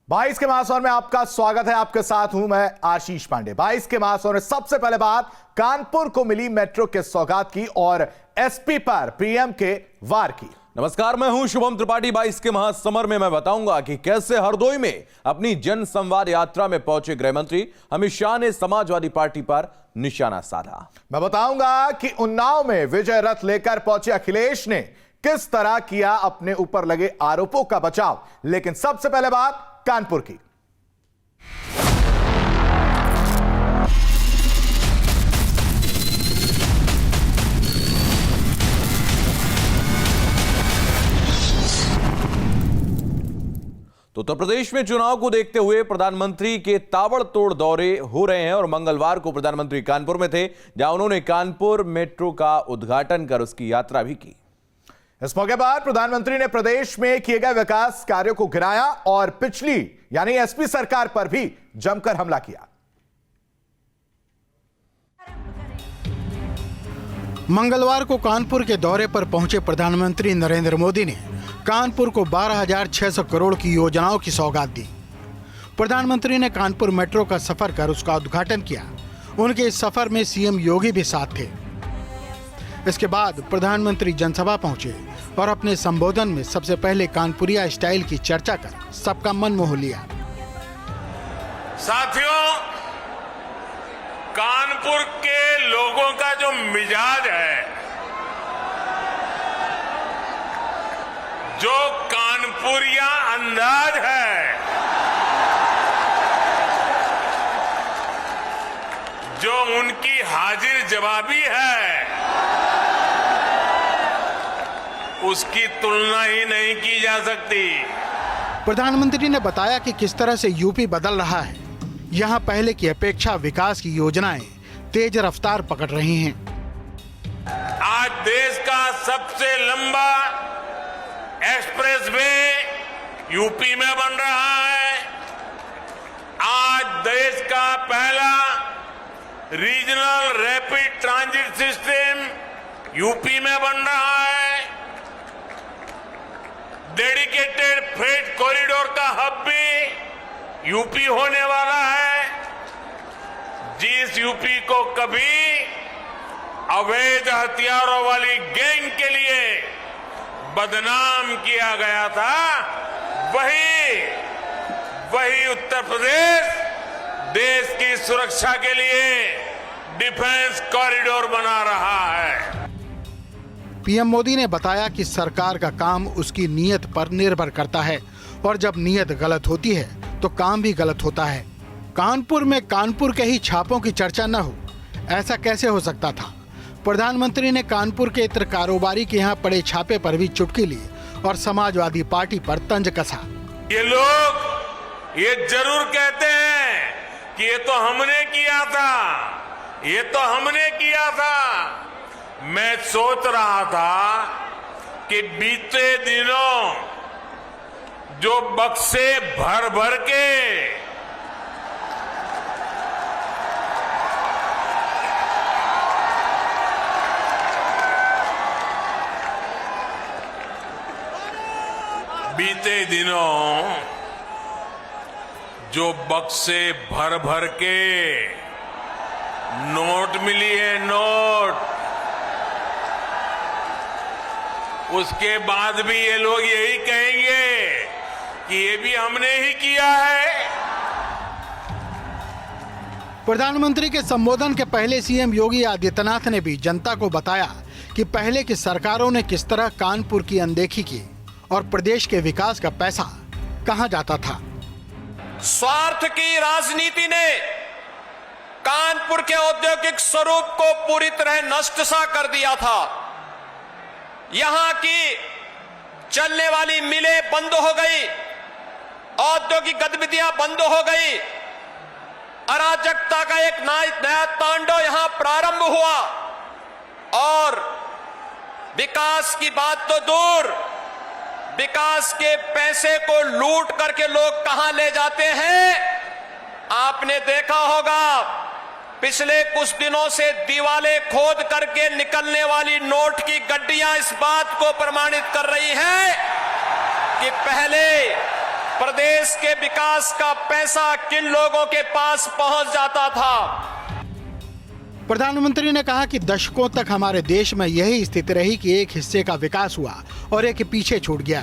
22 के महासौर में आपका स्वागत है। आपके साथ हूं मैं आशीष पांडे। 22 के महासौर में सबसे पहले बात कानपुर को मिली मेट्रो के सौगात की और एसपी पर पीएम के वार की। नमस्कार, मैं हूं शुभम त्रिपाठी। 22 के महासमर में मैं बताऊंगा कि कैसे हरदोई में अपनी जन संवाद यात्रा में पहुंचे गृह मंत्री अमित शाह ने समाजवादी पार्टी पर निशाना साधा। मैं बताऊंगा कि उन्नाव में विजय रथ लेकर पहुंचे अखिलेश ने किस तरह किया अपने ऊपर लगे आरोपों का बचाव। लेकिन सबसे पहले बात कानपुर की। तो उत्तर प्रदेश में चुनाव को देखते हुए प्रधानमंत्री के ताबड़तोड़ दौरे हो रहे हैं और मंगलवार को प्रधानमंत्री कानपुर में थे, जहां उन्होंने कानपुर मेट्रो का उद्घाटन कर उसकी यात्रा भी की। इस मौके पर प्रधानमंत्री ने प्रदेश में किए गए विकास कार्यों को गिनाया और पिछली यानी एसपी सरकार पर भी जमकर हमला किया। मंगलवार को कानपुर के दौरे पर पहुंचे प्रधानमंत्री नरेंद्र मोदी ने कानपुर को 12,600 करोड़ की योजनाओं की सौगात दी। प्रधानमंत्री ने कानपुर मेट्रो का सफर कर उसका उद्घाटन किया। उनके इस सफर में सीएम योगी भी साथ थे। इसके बाद प्रधानमंत्री जनसभा पहुंचे और अपने संबोधन में सबसे पहले कानपुरिया स्टाइल की चर्चा कर सबका मन मोह लिया। साथियों, कानपुर के लोगों का जो मिजाज है, जो कानपुरिया अंदाज है, जो उनकी हाजिर जवाबी है, उसकी तुलना ही नहीं की जा सकती। प्रधानमंत्री ने बताया कि किस तरह से यूपी बदल रहा है। यहाँ पहले की अपेक्षा विकास की योजनाएं तेज रफ्तार पकड़ रही हैं। आज देश का सबसे लंबा एक्सप्रेसवे यूपी में बन रहा है। आज देश का पहला regional rapid transit system UP में बन रहा है। डेडिकेटेड फ्रेट कॉरिडोर का हब भी यूपी होने वाला है। जिस यूपी को कभी अवैध हथियारों वाली गैंग के लिए बदनाम किया गया था, वही उत्तर प्रदेश देश की सुरक्षा के लिए डिफेंस कॉरिडोर बना रहा है। पीएम मोदी ने बताया कि सरकार का काम उसकी नीयत पर निर्भर करता है और जब नीयत गलत होती है तो काम भी गलत होता है। कानपुर में कानपुर के ही छापों की चर्चा न हो, ऐसा कैसे हो सकता था। प्रधानमंत्री ने कानपुर के इत्र कारोबारी के यहाँ पड़े छापे पर भी चुटकी ली और समाजवादी पार्टी पर तंज कसा। ये लोग ये जरूर कहते हैं कि ये तो हमने किया था, ये तो हमने किया था। मैं सोच रहा था कि बीते दिनों जो बक्से भर भर के भर भर के नोट मिली है, नोट, उसके बाद भी ये लोग यही कहेंगे कि ये भी हमने ही किया है। प्रधानमंत्री के संबोधन के पहले सीएम योगी आदित्यनाथ ने भी जनता को बताया कि पहले की सरकारों ने किस तरह कानपुर की अनदेखी की और प्रदेश के विकास का पैसा कहां जाता था। स्वार्थ की राजनीति ने कानपुर के औद्योगिक स्वरूप को पूरी तरह नष्ट सा कर दिया था। यहां की चलने वाली मिलें बंद हो गई, औद्योगिक गतिविधियां बंद हो गई, अराजकता का एक नया तांडव यहां प्रारंभ हुआ और विकास की बात तो दूर, विकास के पैसे को लूट करके लोग कहां ले जाते हैं। आपने देखा होगा पिछले कुछ दिनों से दीवालें खोद करके निकलने वाली नोट की गड्डियां इस बात को प्रमाणित कर रही हैं कि पहले प्रदेश के विकास का पैसा किन लोगों के पास पहुंच जाता था। प्रधानमंत्री ने कहा कि दशकों तक हमारे देश में यही स्थिति रही कि एक हिस्से का विकास हुआ और एक पीछे छूट गया।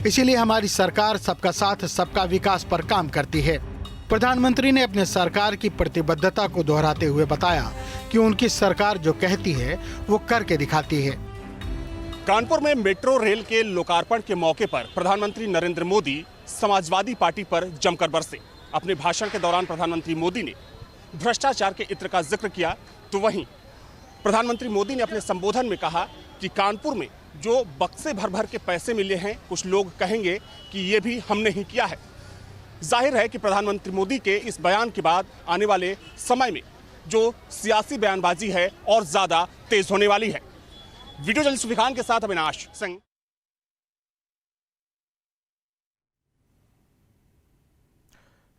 इसीलिए हमारी सरकार सबका साथ सबका विकास पर काम करती है। प्रधानमंत्री ने अपने सरकार की प्रतिबद्धता को दोहराते हुए बताया कि उनकी सरकार जो कहती है वो करके दिखाती है। कानपुर में मेट्रो रेल के लोकार्पण के मौके पर प्रधानमंत्री नरेंद्र मोदी समाजवादी पार्टी पर जमकर बरसे। अपने भाषण के दौरान प्रधानमंत्री मोदी ने भ्रष्टाचार के इत्र का जिक्र किया, तो वहीं प्रधानमंत्री मोदी ने अपने संबोधन में कहा कि कानपुर में जो बक्से भर भर के पैसे मिले हैं, कुछ लोग कहेंगे कि ये भी हमने ही किया है। जाहिर है कि प्रधानमंत्री मोदी के इस बयान के बाद आने वाले समय में जो सियासी बयानबाजी है और ज्यादा तेज होने वाली है। वीडियो जर्नलिस्ट सुफिखान के साथ अविनाश सिंह।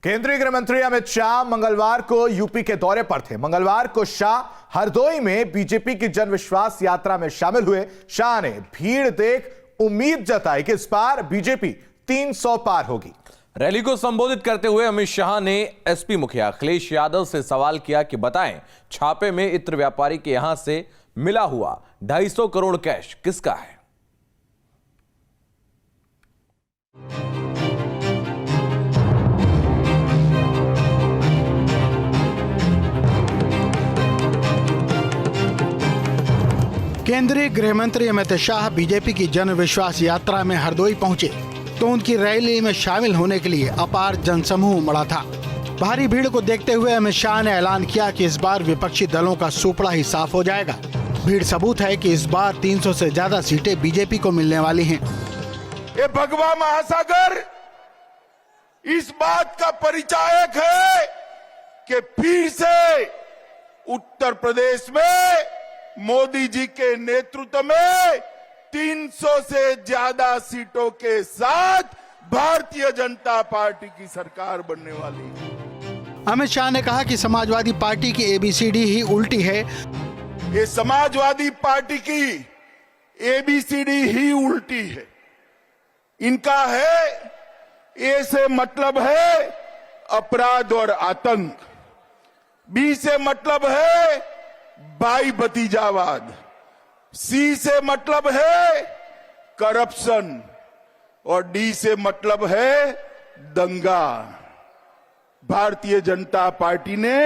केंद्रीय गृह मंत्री अमित शाह मंगलवार को यूपी के दौरे पर थे। मंगलवार को शाह हरदोई में बीजेपी की जन विश्वास यात्रा में शामिल हुए। शाह ने भीड़ देख उम्मीद जताई कि इस बार बीजेपी 300 पार होगी। रैली को संबोधित करते हुए अमित शाह ने एसपी मुखिया अखिलेश यादव से सवाल किया कि बताएं, छापे में इत्र व्यापारी के यहां से मिला हुआ 250 करोड़ कैश किसका है। केंद्रीय गृह मंत्री अमित शाह बीजेपी की जन विश्वास यात्रा में हरदोई पहुंचे तो उनकी रैली में शामिल होने के लिए अपार जनसमूह उमड़ा था। भारी भीड़ को देखते हुए अमित शाह ने ऐलान किया कि इस बार विपक्षी दलों का सुपड़ा ही साफ हो जाएगा। भीड़ सबूत है कि इस बार 300 से ज्यादा सीटें बीजेपी को मिलने वाली हैं। ये भगवा महासागर इस बात का परिचायक है कि फिर से उत्तर प्रदेश में मोदी जी के नेतृत्व में 300 से ज्यादा सीटों के साथ भारतीय जनता पार्टी की सरकार बनने वाली है। अमित शाह ने कहा कि समाजवादी पार्टी की एबीसीडी ही उल्टी है। ये समाजवादी पार्टी की एबीसीडी ही उल्टी है। इनका है ए से मतलब है अपराध और आतंक, बी से मतलब है भाई भतीजावाद, सी से मतलब है करप्शन और डी से मतलब है दंगा। भारतीय जनता पार्टी ने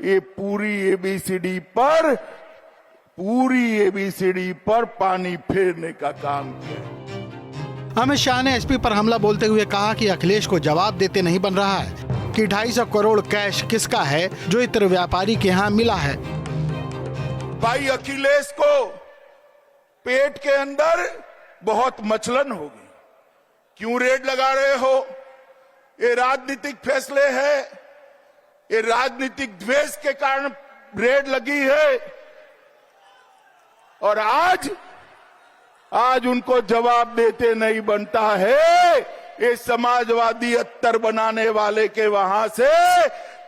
ये पूरी एबीसीडी पर पानी फेरने का काम किया। अमित शाह ने एसपी पर हमला बोलते हुए कहा कि अखिलेश को जवाब देते नहीं बन रहा है कि 250 करोड़ कैश किसका है जो इत्र व्यापारी के यहाँ मिला है। भाई अखिलेश को पेट के अंदर बहुत मचलन होगी। क्यों रेड लगा रहे हो? ये राजनीतिक फैसले हैं, ये राजनीतिक द्वेष के कारण रेड लगी है और आज उनको जवाब देते नहीं बनता है। ये समाजवादी अत्तर बनाने वाले के वहां से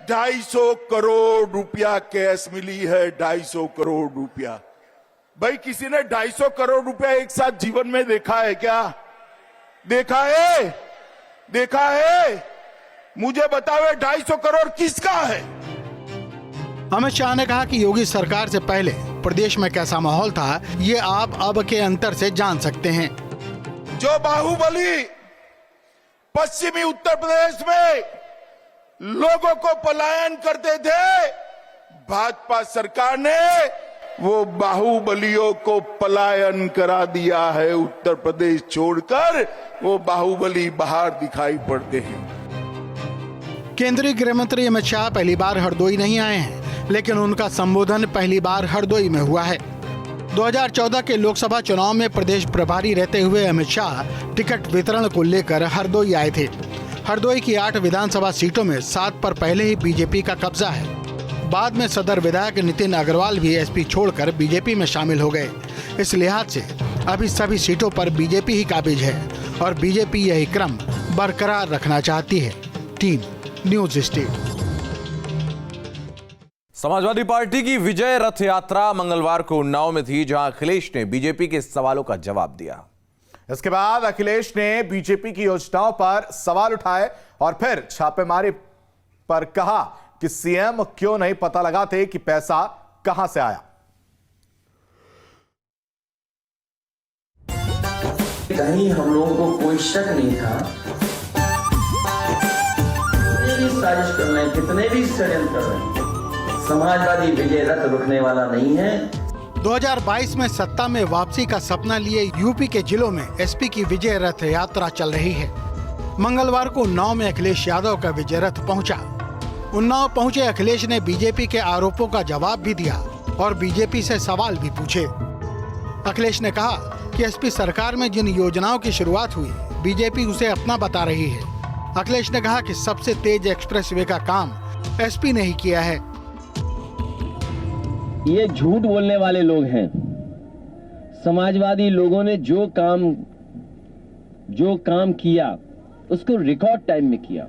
250 करोड़ रुपया कैश मिली है। 250 करोड़ रुपया। भाई किसी ने 250 करोड़ रुपया एक साथ जीवन में देखा है क्या? देखा है? मुझे बताओ 250 करोड़ किसका है? अमित शाह ने कहा कि योगी सरकार से पहले प्रदेश में कैसा माहौल था ये आप अब के अंतर से जान सकते हैं। जो बाहुबली पश्चिमी उत्तर प्रदेश में लोगों को पलायन करते थे, भाजपा सरकार ने वो बाहुबलियों को पलायन करा दिया है। उत्तर प्रदेश छोड़कर वो बाहुबली बाहर दिखाई पड़ते हैं। केंद्रीय गृह मंत्री अमित शाह पहली बार हरदोई नहीं आए हैं, लेकिन उनका संबोधन पहली बार हरदोई में हुआ है। 2014 के लोकसभा चुनाव में प्रदेश प्रभारी रहते हुए अमित शाह टिकट वितरण को लेकर हरदोई आए थे। हरदोई की 8 विधानसभा सीटों में 7 पर पहले ही बीजेपी का कब्जा है। बाद में सदर विधायक नितिन अग्रवाल भी एसपी छोड़कर बीजेपी में शामिल हो गए। इस लिहाज से अभी सभी सीटों पर बीजेपी ही काबिज है और बीजेपी यही क्रम बरकरार रखना चाहती है। Team news state. Samajwadi party की विजय रथ यात्रा मंगलवार को उन्नाव में थी, जहां अखिलेश ने बीजेपी के सवालों का जवाब दिया। इसके बाद अखिलेश ने बीजेपी की योजनाओं पर सवाल उठाए और फिर छापेमारी पर कहा कि सीएम क्यों नहीं पता लगाते कि पैसा कहां से आया। कहीं हम लोगों को कोई शक नहीं था, कितने भी साजिश कर रहे हैं, कितने भी षड्यंत्र कर रहे हैं, समाजवादी विजय रथ रुकने वाला नहीं है। 2022 में सत्ता में वापसी का सपना लिए यूपी के जिलों में एसपी की विजय रथ यात्रा चल रही है। मंगलवार को उन्नाव में अखिलेश यादव का विजय रथ पहुंचा। उन्नाव पहुंचे अखिलेश ने बीजेपी के आरोपों का जवाब भी दिया और बीजेपी से सवाल भी पूछे। अखिलेश ने कहा कि एसपी सरकार में जिन योजनाओं की शुरुआत हुई, बीजेपी उसे अपना बता रही है। अखिलेश ने कहा कि सबसे तेज एक्सप्रेसवे का काम एसपी ने ही किया है। ये झूठ बोलने वाले लोग हैं। समाजवादी लोगों ने जो काम किया उसको रिकॉर्ड टाइम में किया।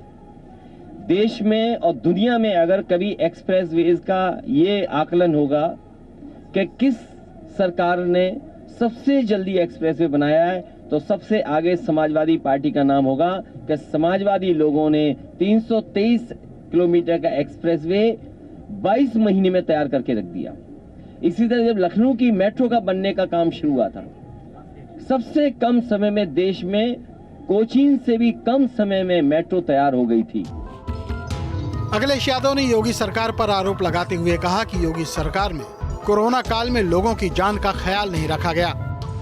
देश में और दुनिया में अगर कभी एक्सप्रेसवेज का ये आकलन होगा कि किस सरकार ने सबसे जल्दी एक्सप्रेसवे बनाया है, तो सबसे आगे समाजवादी पार्टी का नाम होगा कि समाजवादी लोगों ने 323 किलोमीटर का एक्सप्रेसवे 22 महीने में तैयार करके रख दिया। इसी तरह जब लखनऊ की मेट्रो का बनने का काम शुरू हुआ था, सबसे कम समय में देश में कोचीन से भी कम समय में मेट्रो तैयार हो गई थी। अखिलेश यादव ने योगी सरकार पर आरोप लगाते हुए कहा कि योगी सरकार में कोरोना काल में लोगों की जान का ख्याल नहीं रखा गया।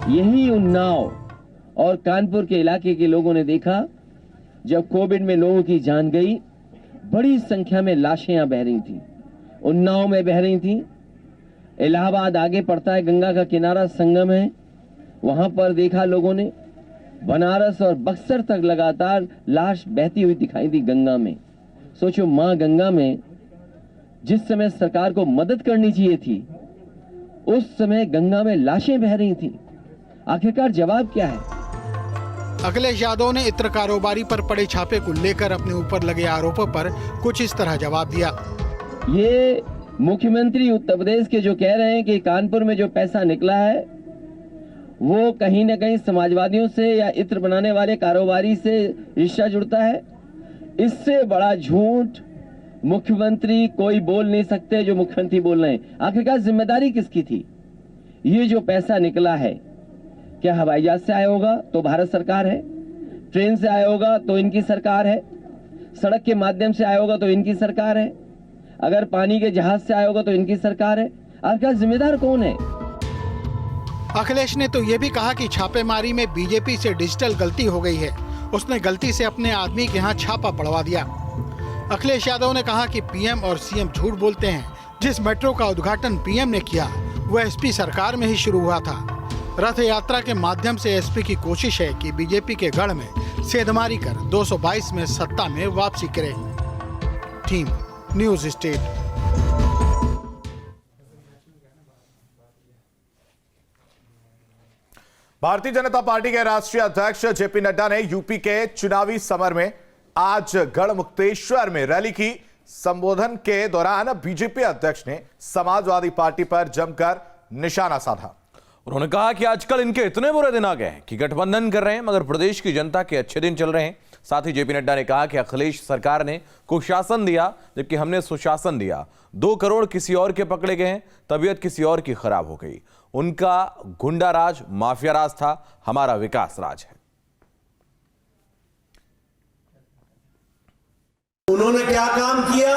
यही उन्नाव और कानपुर के इलाके के लोगों ने देखा, जब कोविड में लोगों की जान गई, बड़ी संख्या में लाशें यहाँ बह रही थी, उन्नाव में बह रही थी। इलाहाबाद आगे पड़ता है, गंगा का किनारा संगम है, वहां पर देखा लोगों ने। बनारस और बक्सर तक लगातार लाश बहती हुई दिखाई दी गंगा में। सोचो, मां गंगा में जिस समय सरकार को मदद करनी चाहिए थी, उस समय गंगा में लाशें बह रही थी। आखिरकार जवाब क्या है? अखिलेश यादव ने इत्र कारोबारी पर पड़े छापे को लेकर अपने ऊपर लगे आरोपों पर कुछ इस तरह जवाब दिया। ये मुख्यमंत्री उत्तर प्रदेश के जो कह रहे हैं कि कानपुर में जो पैसा निकला है वो कहीं न कहीं समाजवादियों से या इत्र बनाने वाले कारोबारी से रिश्ता जुड़ता है, इससे बड़ा झूठ मुख्यमंत्री कोई बोल नहीं सकते जो मुख्यमंत्री बोल रहे हैं। आखिरकार जिम्मेदारी किसकी थी? ये जो पैसा निकला है, क्या हवाई जहाज से आया होगा तो भारत सरकार है, ट्रेन से आया होगा तो इनकी सरकार है, सड़क के माध्यम से आया होगा तो इनकी सरकार है, अगर पानी के जहाज से आया होगा तो इनकी सरकार है। आखिर जिम्मेदार कौन है? अखिलेश ने तो ये भी कहा कि छापेमारी में बीजेपी से डिजिटल गलती हो गई है, उसने गलती से अपने आदमी के यहाँ छापा पड़वा दिया। अखिलेश यादव ने कहा कि पीएम और सीएम झूठ बोलते हैं। जिस मेट्रो का उद्घाटन पीएम ने किया वो एसपी सरकार में ही शुरू हुआ था। रथ यात्रा के माध्यम से एसपी की कोशिश है कि बीजेपी के गढ़ में सेंधमारी कर 222 में सत्ता में वापसी करे। Team news state. Bharatiya Janata party के राष्ट्रीय अध्यक्ष जेपी नड्डा ने यूपी के चुनावी समर में आज गढ़मुक्तेश्वर में रैली की। संबोधन के दौरान बीजेपी अध्यक्ष ने समाजवादी पार्टी पर जमकर निशाना साधा। उन्होंने कहा कि आजकल इनके इतने बुरे दिन आ गए हैं कि गठबंधन कर रहे हैं मगर प्रदेश की जनता के अच्छे दिन चल रहे हैं। साथ ही जेपी नड्डा ने कहा कि अखिलेश सरकार ने कुशासन दिया जबकि हमने सुशासन दिया। 2 करोड़ किसी और के पकड़े गए हैं, तबीयत किसी और की खराब हो गई। उनका गुंडा राज, माफिया राज था, हमारा विकास राज है। उन्होंने क्या काम किया?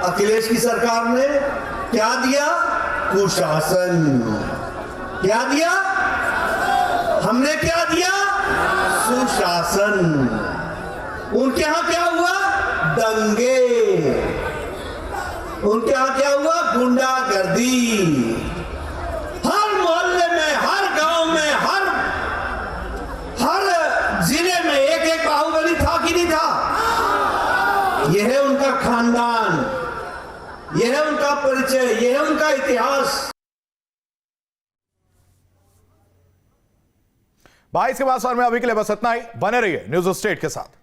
अखिलेश की सरकार ने क्या दिया? कुशासन। क्या दिया? हमने क्या दिया? सुशासन। उनके यहां क्या हुआ? दंगे। उनके यहां क्या हुआ? गुंडागर्दी। हर मोहल्ले में, हर गांव में, हर जिले में एक बाहुबली था कि नहीं था? यह है उनका खानदान, यह है उनका परिचय, यह है उनका इतिहास। 22 के बाद में अभी के लिए बस इतना ही। बने रहिए न्यूज स्टेट के साथ।